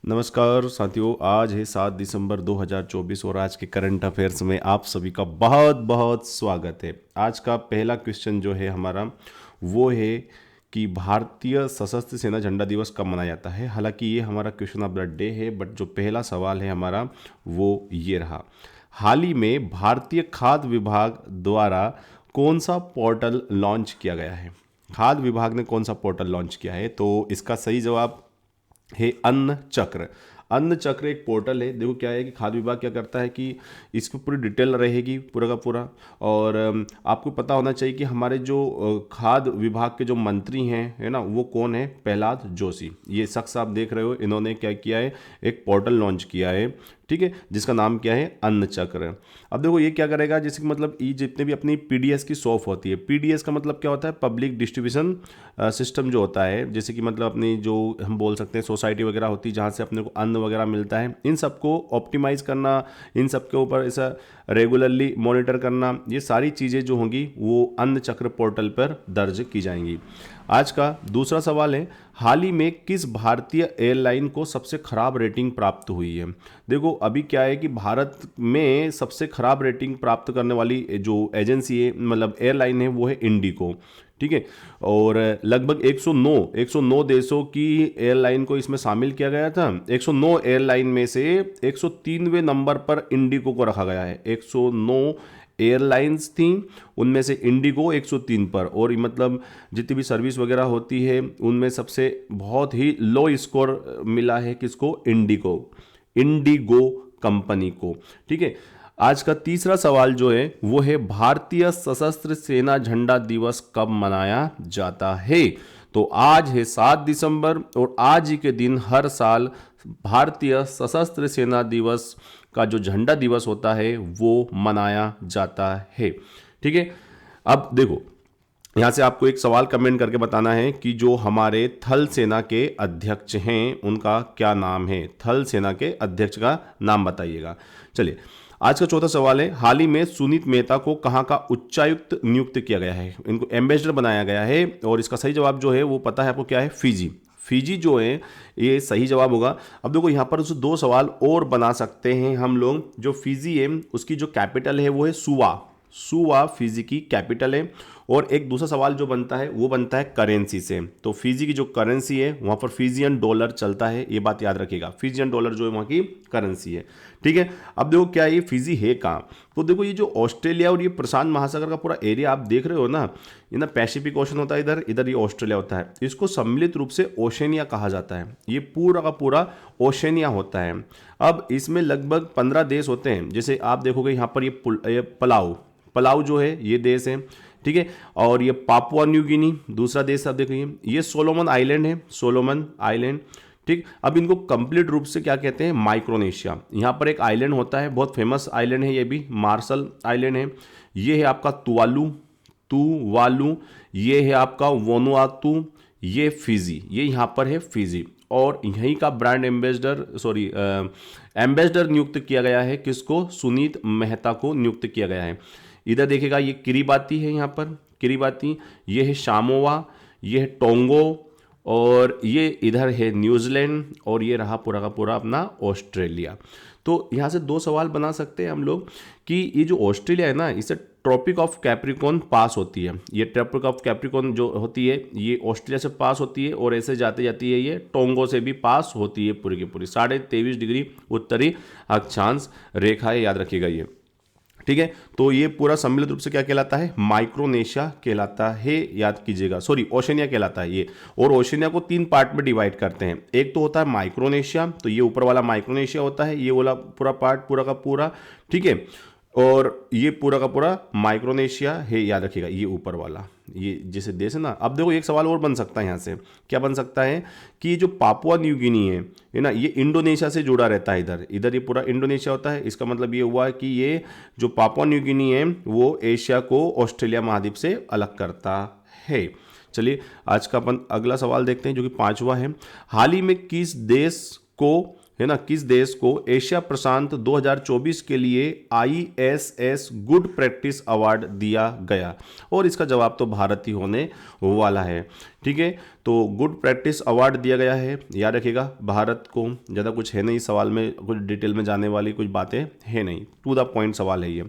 नमस्कार साथियों, आज है 7 दिसंबर 2024 और आज के करंट अफेयर्स में आप सभी का बहुत बहुत स्वागत है। आज का पहला क्वेश्चन जो है हमारा वो है कि भारतीय सशस्त्र सेना झंडा दिवस कब मनाया जाता है। हालांकि ये हमारा क्वेश्चन ऑफ द डे है, बट जो पहला सवाल है हमारा वो ये रहा। हाल ही में भारतीय खाद्य विभाग द्वारा कौन सा पोर्टल लॉन्च किया गया है। खाद्य विभाग ने कौन सा पोर्टल लॉन्च किया है, तो इसका सही जवाब है अन्न चक्र। अन्न चक्र एक पोर्टल है। देखो क्या है कि खाद्य विभाग क्या करता है कि इसकी पूरी डिटेल रहेगी पूरा का पूरा। और आपको पता होना चाहिए कि हमारे जो खाद्य विभाग के जो मंत्री हैं है ना, वो कौन है, प्रहलाद जोशी। ये शख्स आप देख रहे हो, इन्होंने क्या किया है, एक पोर्टल लॉन्च किया है, ठीक है, जिसका नाम क्या है, अन्न चक्र। अब देखो ये क्या करेगा, जैसे कि मतलब ये जितने भी अपनी पीडीएस की शॉप होती है, पीडीएस का मतलब क्या होता है, पब्लिक डिस्ट्रीब्यूशन सिस्टम जो होता है, जैसे कि मतलब अपनी जो हम बोल सकते हैं सोसाइटी वगैरह होती है जहाँ से अपने को अन्न वगैरह मिलता है, इन सबको ऑप्टिमाइज करना, इन सब के ऊपर ऐसा रेगुलरली मॉनिटर करना, ये सारी चीज़ें जो होंगी वो अन्न चक्र पोर्टल पर दर्ज की जाएंगी। आज का दूसरा सवाल है, हाल ही में किस भारतीय एयरलाइन को सबसे खराब रेटिंग प्राप्त हुई है। देखो अभी क्या है कि भारत में सबसे खराब रेटिंग प्राप्त करने वाली जो एजेंसी है, मतलब एयरलाइन है, वो है इंडिगो, ठीक है। और लगभग 109 देशों की एयरलाइन को इसमें शामिल किया गया था। 109 एयरलाइन में से 103वें नंबर पर इंडिगो को रखा गया है। 109 एयरलाइंस थी, उनमें से इंडिगो 103 पर। और मतलब जितनी भी सर्विस वगैरह होती है उनमें सबसे बहुत ही लो स्कोर मिला है किसको, इंडिगो कंपनी को, ठीक है। आज का तीसरा सवाल जो है वो है, भारतीय सशस्त्र सेना झंडा दिवस कब मनाया जाता है। तो आज है 7 दिसंबर और आज ही के दिन हर साल भारतीय सशस्त्र सेना दिवस का जो झंडा दिवस होता है वो मनाया जाता है, ठीक है। अब देखो यहाँ से आपको एक सवाल कमेंट करके बताना है कि जो हमारे थल सेना के अध्यक्ष हैं उनका क्या नाम है। थल सेना के अध्यक्ष का नाम बताइएगा। चलिए आज का चौथा सवाल है, हाल ही में सुनीत मेहता को कहाँ का उच्चायुक्त नियुक्त किया गया है, इनको एम्बेसडर बनाया गया है। और इसका सही जवाब जो है वो पता है आपको, क्या है, फिजी। फिजी जो है ये सही जवाब होगा। अब देखो यहाँ पर उसे दो सवाल और बना सकते हैं हम लोग। जो फिजी है उसकी जो कैपिटल है वो है सुवा फिजी की कैपिटल है। और एक दूसरा सवाल जो बनता है वो बनता है करेंसी से। तो फिजी की जो करेंसी है वहाँ पर फिजियन डॉलर चलता है, ये बात याद रखिएगा। फिजियन डॉलर जो है वहाँ की करेंसी है, ठीक है। अब देखो क्या ये फिजी है कहाँ, तो देखो ये जो ऑस्ट्रेलिया और ये प्रशांत महासागर का पूरा एरिया आप देख रहे हो ना, ये ना पैसिफिक ओशन होता है इधर, इधर ये ऑस्ट्रेलिया होता है। इसको सम्मिलित रूप से ओशनिया कहा जाता है। ये पूरा का पूरा ओशनिया होता है। अब इसमें लगभग 15 देश होते हैं। जैसे आप देखोगे यहाँ पर ये पलाऊ जो है ये देश है, ठीक है। और ये पापुआ न्यू गिनी दूसरा देश आप देखिए, ये सोलोमन आइलैंड है, सोलोमन आइलैंड, ठीक। अब इनको कंप्लीट रूप से क्या कहते हैं, माइक्रोनेशिया। यहाँ पर एक आइलैंड होता है, बहुत फेमस आइलैंड है ये भी, मार्शल आइलैंड है। ये है आपका तुवालू, ये है आपका वनुआतू, ये फिजी, ये यहाँ पर है फिजी। और यहीं का ब्रांड एम्बेसडर नियुक्त किया गया है किसको, सुनीत मेहता को नियुक्त किया गया है। इधर देखिएगा ये किरीबाती है, यहाँ पर किरीबाती, ये है शामोवा, ये है टोंगो, और ये इधर है न्यूजीलैंड, और ये रहा पूरा का पूरा अपना ऑस्ट्रेलिया। तो यहाँ से दो सवाल बना सकते हैं हम लोग कि ये जो ऑस्ट्रेलिया है ना, इसे ट्रॉपिक ऑफ कैप्रिकॉर्न पास होती है। ये ट्रॉपिक ऑफ कैप्रिकॉर्न जो होती है ये ऑस्ट्रेलिया से पास होती है, और ऐसे जाते जाती है ये टोंगो से भी पास होती है पूरी की पूरी। 23.5 डिग्री उत्तरी अक्षांश रेखा है, याद रखिएगा ये, ठीक है। तो ये पूरा सम्मिलित रूप से क्या कहलाता है, माइक्रोनेशिया कहलाता है, याद कीजिएगा, सॉरी ओशनिया कहलाता है ये। और ओशनिया को 3 पार्ट में डिवाइड करते हैं। एक तो होता है माइक्रोनेशिया, तो ये ऊपर वाला माइक्रोनेशिया होता है, ये वाला पूरा पार्ट पूरा का पूरा, ठीक है। और ये पूरा का पूरा माइक्रोनेशिया है, याद रखिएगा, ये ऊपर वाला, ये जैसे देश है ना। अब देखो एक सवाल और बन सकता है यहाँ से, क्या बन सकता है कि ये जो पापुआ न्यू गिनी है ना, ये इंडोनेशिया से जुड़ा रहता है। इधर इधर ये पूरा इंडोनेशिया होता है। इसका मतलब ये हुआ कि ये जो पापुआ न्यू गिनी है वो एशिया को ऑस्ट्रेलिया महाद्वीप से अलग करता है। चलिए आज का अपन अगला सवाल देखते हैं जो कि 5वां है, हाल ही में किस देश को है ना, किस देश को एशिया प्रशांत 2024 के लिए ISS गुड प्रैक्टिस अवार्ड दिया गया? और इसका जवाब तो भारत ही होने वाला है। ठीक है, तो गुड प्रैक्टिस अवार्ड दिया गया है, याद रखिएगा भारत को। ज़्यादा कुछ है नहीं सवाल में, कुछ डिटेल में जाने वाली कुछ बातें है नहीं, टू द पॉइंट सवाल है ये।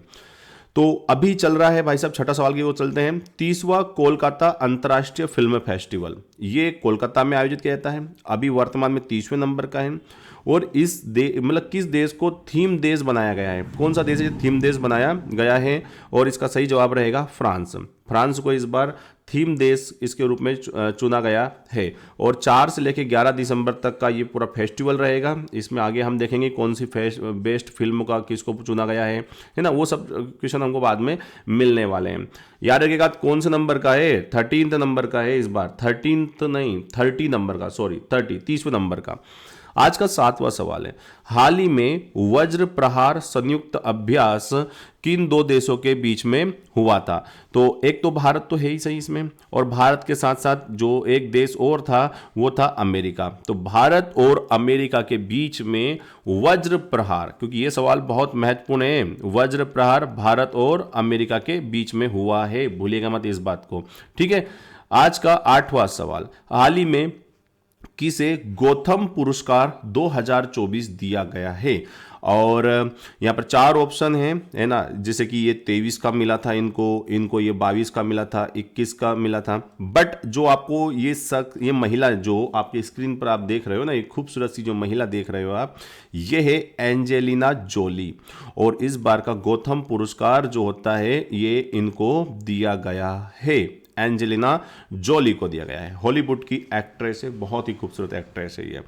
तो अभी चल रहा है भाई साहब छठा सवाल की ओर चलते हैं। 30वां कोलकाता अंतर्राष्ट्रीय फिल्म फेस्टिवल, ये कोलकाता में आयोजित किया जाता है, अभी वर्तमान में 30वें नंबर का है। और इस मतलब किस देश को थीम देश बनाया गया है? कौन सा देश है थीम देश बनाया गया है? और इसका सही जवाब रहेगा फ्रांस। फ्रांस को इस बार थीम देश इसके रूप में चुना गया है। और 4 से लेकर 11 दिसंबर तक का ये पूरा फेस्टिवल रहेगा। इसमें आगे हम देखेंगे कौन सी बेस्ट फिल्म का किसको चुना गया है ना, वो सब क्वेश्चन हमको बाद में मिलने वाले हैं। याद रखिएगा कौन से नंबर का है? 13 नंबर का है इस बार, 13 नहीं 30 नंबर का, सॉरी 30वें नंबर का। आज का 7वां सवाल है, हाल ही में वज्र प्रहार संयुक्त अभ्यास किन 2 देशों के बीच में हुआ था? तो एक तो भारत तो है ही सही इसमें, और भारत के साथ साथ जो एक देश और था वो था अमेरिका। तो भारत और अमेरिका के बीच में वज्र प्रहार, क्योंकि ये सवाल बहुत महत्वपूर्ण है, वज्र प्रहार भारत और अमेरिका के बीच में हुआ है, भूलिएगा मत इस बात को। ठीक है, आज का 8वां सवाल, हाल ही में किसे गौतम पुरस्कार 2024 दिया गया है? और यहाँ पर 4 ऑप्शन हैं, है ना, जैसे कि ये 23 का मिला था इनको ये 22 का मिला था, 21 का मिला था। बट जो आपको ये महिला जो आपके स्क्रीन पर आप देख रहे हो ना, ये खूबसूरत सी जो महिला देख रहे हो आप, ये है एंजेलिना जोली। और इस बार का गौतम पुरस्कार जो होता है ये इनको दिया गया है, एंजेलिना जोली को दिया गया है। हॉलीवुड की एक्ट्रेस है, बहुत ही खूबसूरत एक्ट्रेस है ये।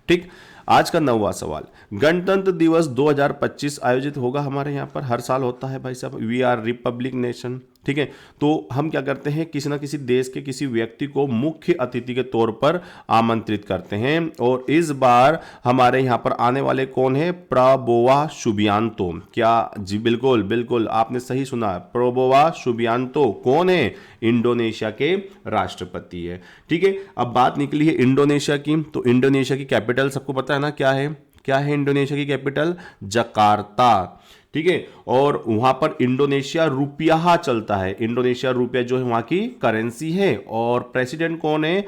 ठीक, आज का 9वां सवाल, गणतंत्र दिवस 2025 आयोजित होगा हमारे यहाँ पर, हर साल होता है भाई साहब, वी आर रिपब्लिक नेशन। ठीक है, तो हम क्या करते हैं, किसी ना किसी देश के किसी व्यक्ति को मुख्य अतिथि के तौर पर आमंत्रित करते हैं। और इस बार हमारे यहाँ पर आने वाले कौन है? प्रबोवा सुबियांतो। क्या जी, बिल्कुल बिल्कुल आपने सही सुना, प्रबोवा सुबियांतो कौन है? इंडोनेशिया के राष्ट्रपति है। ठीक है, अब बात निकली है इंडोनेशिया की, तो इंडोनेशिया की कैपिटल सबको पता है ना, क्या है? क्या है इंडोनेशिया की कैपिटल? जकार्ता। ठीक है, और वहां पर इंडोनेशिया रुपया चलता है, इंडोनेशिया रुपया जो है वहां की करेंसी है। और प्रेसिडेंट कौन है?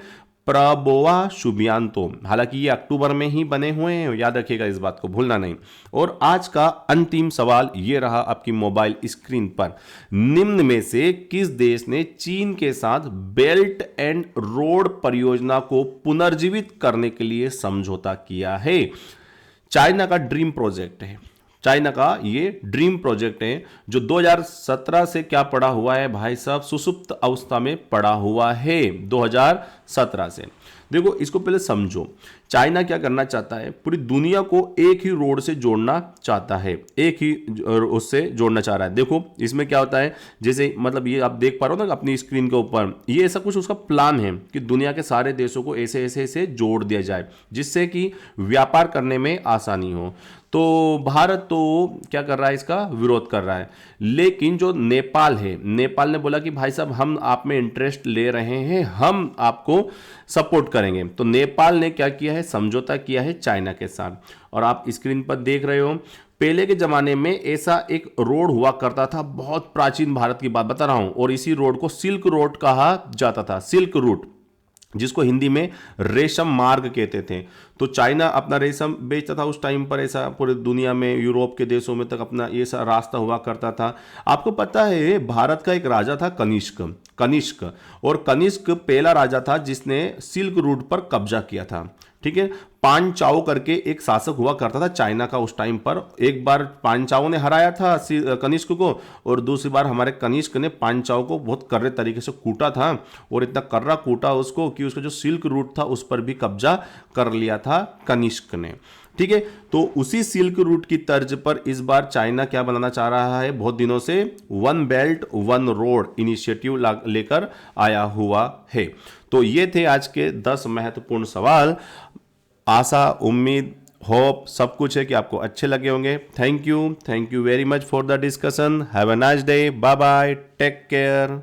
प्रबोवा सुबियांतो। हालांकि ये अक्टूबर में ही बने हुए हैं, याद रखिएगा इस बात को भूलना नहीं। और आज का अंतिम सवाल ये रहा आपकी मोबाइल स्क्रीन पर, निम्न में से किस देश ने चीन के साथ बेल्ट एंड रोड परियोजना को पुनर्जीवित करने के लिए समझौता किया है? चाइना का ड्रीम प्रोजेक्ट है, चाइना का ये ड्रीम प्रोजेक्ट है, जो 2017 से क्या पड़ा हुआ है भाई साहब? सुसुप्त अवस्था में पड़ा हुआ है 2017 से। देखो इसको पहले समझो, चाइना क्या करना चाहता है? पूरी दुनिया को एक ही रोड से जोड़ना चाहता है, एक ही उससे जोड़ना चाह रहा है। देखो इसमें क्या होता है, जैसे मतलब ये आप देख पा रहे हो ना अपनी स्क्रीन के ऊपर, ये ऐसा कुछ उसका प्लान है कि दुनिया के सारे देशों को ऐसे ऐसे ऐसे जोड़ दिया जाए, जिससे कि व्यापार करने में आसानी हो। तो भारत तो क्या कर रहा है? इसका विरोध कर रहा है। लेकिन जो नेपाल है, नेपाल ने बोला कि भाई साहब हम आप में इंटरेस्ट ले रहे हैं, हम आपको सपोर्ट करेंगे। तो नेपाल ने क्या किया है? समझौता किया है चाइना के साथ। और आप स्क्रीन पर देख रहे हो, पहले के जमाने में ऐसा एक रोड हुआ करता था, बहुत प्राचीन भारत की बात बता रहा हूं, और इसी रोड को सिल्क रोड कहा जाता था, सिल्क रूट, जिसको हिंदी में रेशम मार्ग कहते थे। तो चाइना अपना रेशम बेचता था उस टाइम पर, ऐसा पूरे दुनिया में यूरोप के देशों में तक अपना ये सा रास्ता हुआ करता था। आपको पता है भारत का एक राजा था कनिष्क, और कनिष्क पहला राजा था जिसने सिल्क रूट पर कब्जा किया था। ठीक है, पान चाओ करके एक शासक हुआ करता था चाइना का उस टाइम पर। एक बार पान चाओ ने हराया था कनिष्क को, और दूसरी बार हमारे कनिष्क ने पान चाओ को बहुत कर्रे तरीके से कूटा था, और इतना कर्रा कूटा उसको कि उसका जो सिल्क रूट था उस पर भी कब्जा कर लिया था कनिष्क ने। ठीक है, तो उसी सिल्क रूट की तर्ज पर इस बार चाइना क्या बनाना चाह रहा है? बहुत दिनों से one belt one road initiative लेकर आया हुआ है। तो ये थे आज के 10 महत्वपूर्ण सवाल। आशा, उम्मीद, होप सब कुछ है कि आपको अच्छे लगे होंगे। Thank you very much for the discussion. Have a nice day, bye bye, take care.